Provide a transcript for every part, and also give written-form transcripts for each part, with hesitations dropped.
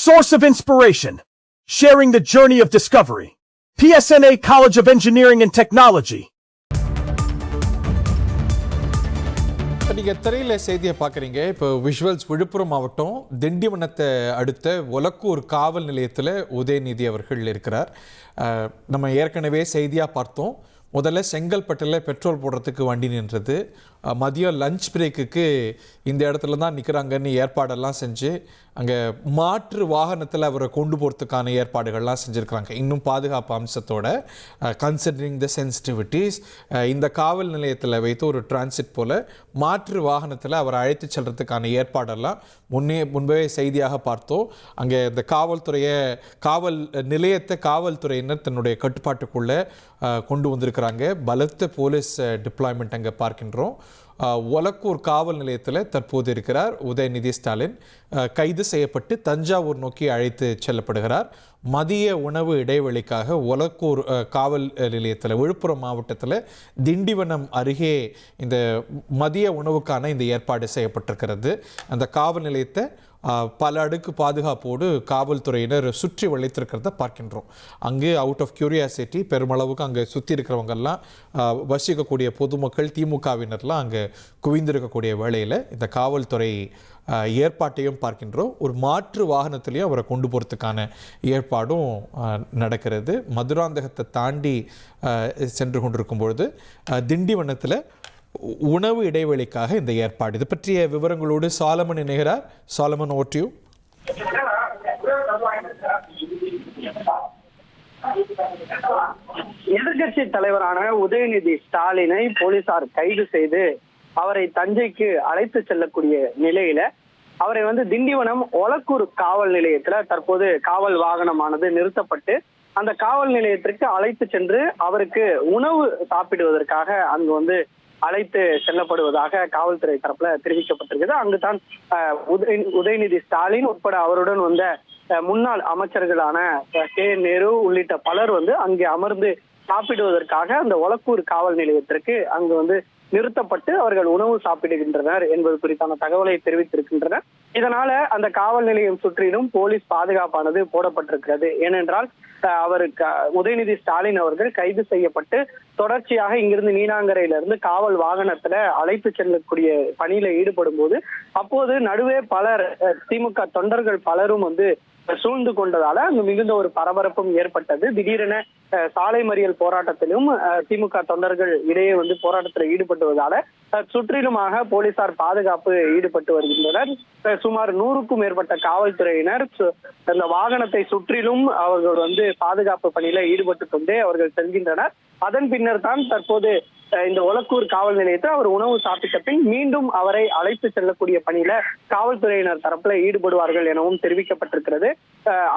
source of inspiration, sharing the journey of discovery. PSNA College of Engineering and Technology. இப்போ நீங்கள் திரையில் செய்தியை பார்க்குறீங்க. இப்போ விஷுவல்ஸ் விழுப்புரம் மாவட்டம் திண்டிவனத்தை அடுத்த ஒலக்கூர் காவல் நிலையத்தில் உதயநிதி அவர்கள் இருக்கிறார். நம்ம ஏற்கனவே செய்தியாக பார்த்தோம். முதல்ல செங்கல்பட்டில் பெட்ரோல் போடுறதுக்கு வண்டி நின்றது. மதியம் லஞ்ச் பிரேக்குக்கு இந்த இடத்துல தான் நிற்கிறாங்கன்னு ஏற்பாடெல்லாம் செஞ்சு அங்கே மாற்று வாகனத்தில் அவரை கொண்டு போகிறதுக்கான ஏற்பாடுகள்லாம் செஞ்சுருக்கிறாங்க. இன்னும் பாதுகாப்பு அம்சத்தோட கன்சிடரிங் த சென்சிட்டிவிட்டிஸ் இந்த காவல் நிலையத்தில் வைத்து ஒரு டிரான்சிட் போல் மாற்று வாகனத்தில் அவரை அழைத்து செல்கிறதுக்கான ஏற்பாடெல்லாம் முன்பே செய்தியாக பார்த்தோம். அங்கே இந்த காவல் நிலையத்தை காவல்துறையினர் தன்னுடைய கட்டுப்பாட்டுக்குள்ளே கொண்டு வந்திருக்கிறாங்க. பலத்த போலீஸ் டிப்ளாய்மெண்ட் அங்கே பார்க்கின்றோம். ஒலக்கூர் காவல் நிலையத்தில் தற்போது இருக்கிறார் உதயநிதி ஸ்டாலின். கைது செய்யப்பட்டு தஞ்சாவூர் நோக்கி அழைத்து செல்லப்படுகிறார். மதிய உணவு இடைவெளிக்காக ஒலக்கூர் காவல் நிலையத்தில் விழுப்புரம் மாவட்டத்தில் திண்டிவனம் அருகே இந்த மதிய உணவுக்கான இந்த ஏற்பாடு செய்யப்பட்டிருக்கிறது. அந்த காவல் நிலையத்தை பல அடுக்கு பாதுகாப்போடு காவல்துறையினர் சுற்றி வளைத்திருக்கிறத பார்க்கின்றோம். அங்கு அவுட் ஆஃப் கியூரியாசிட்டி பெருமளவுக்கு அங்கே சுற்றி இருக்கிறவங்கெல்லாம் வசிக்கக்கூடிய பொதுமக்கள் திமுகவினர்லாம் அங்கே குவிந்திருக்கக்கூடிய வேளையில் இந்த காவல்துறை ஏற்பாட்டையும் பார்க்கின்றோம். ஒரு மாற்று வாகனத்திலையும் அவரை கொண்டு போகிறதுக்கான ஏற்பாடும் நடக்கிறது. மதுராந்தகத்தை தாண்டி சென்று கொண்டிருக்கும் பொழுது திண்டிவனத்தில் உணவு இடைவெளிக்காக இந்த ஏற்பாடு. இது பற்றிய விவரங்களோடு சாலமன் இணைகிறார். Solomon, over to you. எதிர்கட்சி தலைவரான உதயநிதி ஸ்டாலினை போலீசார் கைது செய்து அவரை தஞ்சைக்கு அழைத்து செல்லக்கூடிய நிலையில அவரை திண்டிவனம் ஒலக்கூர் காவல் நிலையத்துல தற்போது காவல் வாகனமானது நிறுத்தப்பட்டு அந்த காவல் நிலையத்திற்கு அழைத்து சென்று அவருக்கு உணவு சாப்பிடுவதற்காக அங்கு அழைத்து செல்லப்படுவதாக காவல்துறை தரப்புல தெரிவிக்கப்பட்டிருக்கிறது. அங்குதான் உதயநிதி ஸ்டாலின் உட்பட அவருடன் வந்த முன்னாள் அமைச்சர்களான கே நேரு உள்ளிட்ட பலர் அங்கே அமர்ந்து சாப்பிடுவதற்காக அந்த ஒலக்கூர் காவல் நிலையத்திற்கு அங்கு நிறுத்தப்பட்டு அவர்கள் உணவு சாப்பிடுகின்றனர் என்பது குறித்தான தகவலை தெரிவித்திருக்கின்றனர். இதனால அந்த காவல் நிலையம் சுற்றிலும் போலீஸ் பாதுகாப்பானது போடப்பட்டிருக்கிறது. ஏனென்றால் அவருக்கு உதயநிதி ஸ்டாலின் அவர்கள் கைது செய்யப்பட்டு தொடர்ச்சியாக இங்கிருந்து நீலாங்கரையிலிருந்து காவல் வாகனத்துல அழைத்து செல்லக்கூடிய பணியில ஈடுபடும் போது அப்போது நடுவே பலர் திமுக தொண்டர்கள் பலரும் சூழ்ந்து கொண்டதால அங்கு மிகுந்த ஒரு பரபரப்பும் ஏற்பட்டது. திடீரென சாலை மறியல் போராட்டத்திலும் திமுக தொண்டர்கள் இடையே போராட்டத்தில் ஈடுபட்டுவதால சுற்றிலுமாக போலீசார் பாதுகாப்பு ஈடுபட்டு வருகின்றனர். சுமார் 100க்கும் மேற்பட்ட காவல்துறையினர் அந்த வாகனத்தை சுற்றிலும் அவர்கள் பாதுகாப்பு பணியில ஈடுபட்டு கொண்டே அவர்கள் செல்கின்றனர். அதன் பின்னர் தான் தற்போது இந்த ஒலக்கூர் காவல் நிலையத்தில் அவர் உணவு சாப்பிட்ட பின் மீண்டும் அவரை அழைத்து செல்லக்கூடிய பணியில காவல்துறையினர் தரப்புல ஈடுபடுவார்கள் எனவும் தெரிவிக்கப்பட்டிருக்கிறது.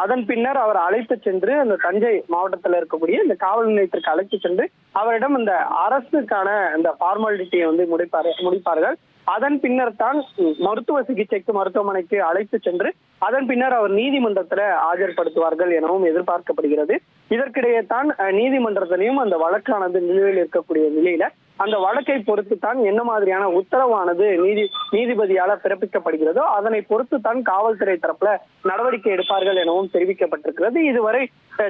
அதன் பின்னர் அவர் அழைத்து சென்று அந்த தஞ்சை மாவட்டத்தில் இருக்கக்கூடிய இந்த காவல் நிலையத்திற்கு அழைத்து சென்று அவரிடம் இந்த அரசுக்கான இந்த ஃபார்மாலிட்டியை முடிப்பார்கள். அதன் பின்னர் தான் மருத்துவ சிகிச்சைக்கு மருத்துவமனைக்கு அழைத்து சென்று அதன் பின்னர் அவர் நீதிமன்றத்துல ஆஜர்படுத்துவார்கள் எனவும் எதிர்பார்க்கப்படுகிறது. இதற்கிடையே தான் நீதிமன்றத்திலையும் அந்த வழக்கானது நிலுவையில் இருக்கக்கூடிய நிலையில அந்த வழக்கை பொறுத்து தான் என்ன மாதிரியான உத்தரவானது நீதிபதியால பிறப்பிக்கப்படுகிறதோ அதனை பொறுத்து தான் காவல்துறை தரப்புல நடவடிக்கை எடுப்பார்கள் எனவும் தெரிவிக்கப்பட்டிருக்கிறது. இதுவரை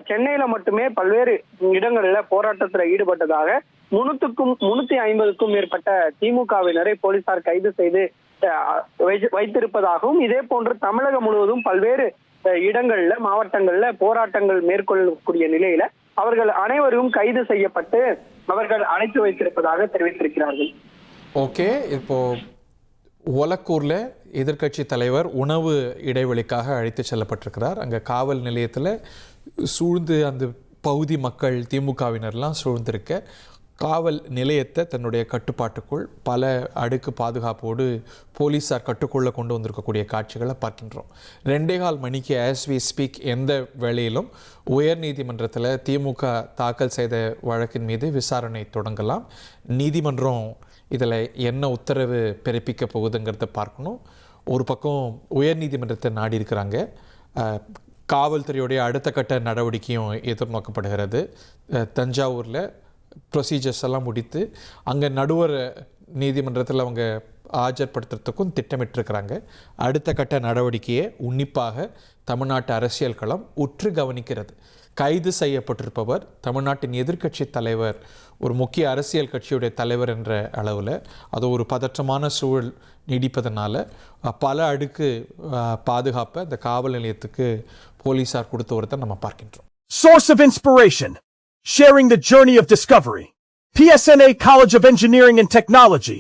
சென்னையில மட்டுமே பல்வேறு இடங்கள்ல போராட்டத்துல ஈடுபட்டதாக 350க்கும் மேற்பட்ட திமுகவினரை போலீசார் கைது செய்து வைத்திருப்பதாகவும் இதே போன்று தமிழகம் முழுவதும் பல்வேறு இடங்கள்ல மாவட்டங்கள்ல போராட்டங்கள் மேற்கொள்ளக்கூடிய நிலையில அவர்கள் அனைவரும் கைது செய்யப்பட்டு அவர்கள் அழைத்து வைத்திருப்பதாக தெரிவித்திருக்கிறார்கள். ஓகே, இப்போ ஒலக்கூர்ல எதிர்கட்சி தலைவர் உணவு இடைவெளிக்காக அழைத்து செல்லப்பட்டிருக்கிறார். அங்கே காவல் நிலையத்தில் சூழ்ந்து அந்த பகுதி மக்கள் திமுகவினர்லாம் சூழ்ந்திருக்க காவல் நிலையத்தை தன்னுடைய கட்டுப்பாட்டுக்குள் பல அடுக்கு பாதுகாப்போடு போலீஸார் கட்டுக்குள்ளே கொண்டு வந்திருக்கக்கூடிய காட்சிகளை பார்க்கின்றோம். 2.25 மணிக்கு ஆஸ் வி ஸ்பீக் எந்த வேளையிலும் உயர்நீதிமன்றத்தில் திமுக தாக்கல் செய்த வழக்கின் மீது விசாரணை தொடங்கலாம். நீதிமன்றம் இதில் என்ன உத்தரவு பிறப்பிக்க போகுதுங்கிறத பார்க்கணும். ஒரு பக்கம் உயர்நீதிமன்றத்தை நாடி இருக்கிறாங்க. காவல்துறையுடைய அடுத்த கட்ட நடவடிக்கையும் எதிர்நோக்கப்படுகிறது. தஞ்சாவூரில் ப்ரொசீஜர்ஸ் எல்லாம் முடித்து அங்கே நடுவர் நீதிமன்றத்தில் அவங்க ஆஜர்படுத்துறதுக்கும் திட்டமிட்டிருக்கிறாங்க. அடுத்த கட்ட நடவடிக்கையை உன்னிப்பாக தமிழ்நாட்டு அரசியல் களம் உற்று கவனிக்கிறது. கைது செய்யப்பட்டிருப்பவர் தமிழ்நாட்டின் எதிர்க்கட்சி தலைவர், ஒரு முக்கிய அரசியல் கட்சியுடைய தலைவர் என்ற அளவில் அது ஒரு பதற்றமான சூழல் நீடிப்பதனால பல அடுக்கு பாதுகாப்பை அந்த காவல் நிலையத்துக்கு போலீசார் கொடுத்து வரதை நம்ம பார்க்கின்றோம். Source of inspiration. Sharing the journey of discovery. PSNA College of Engineering and Technology.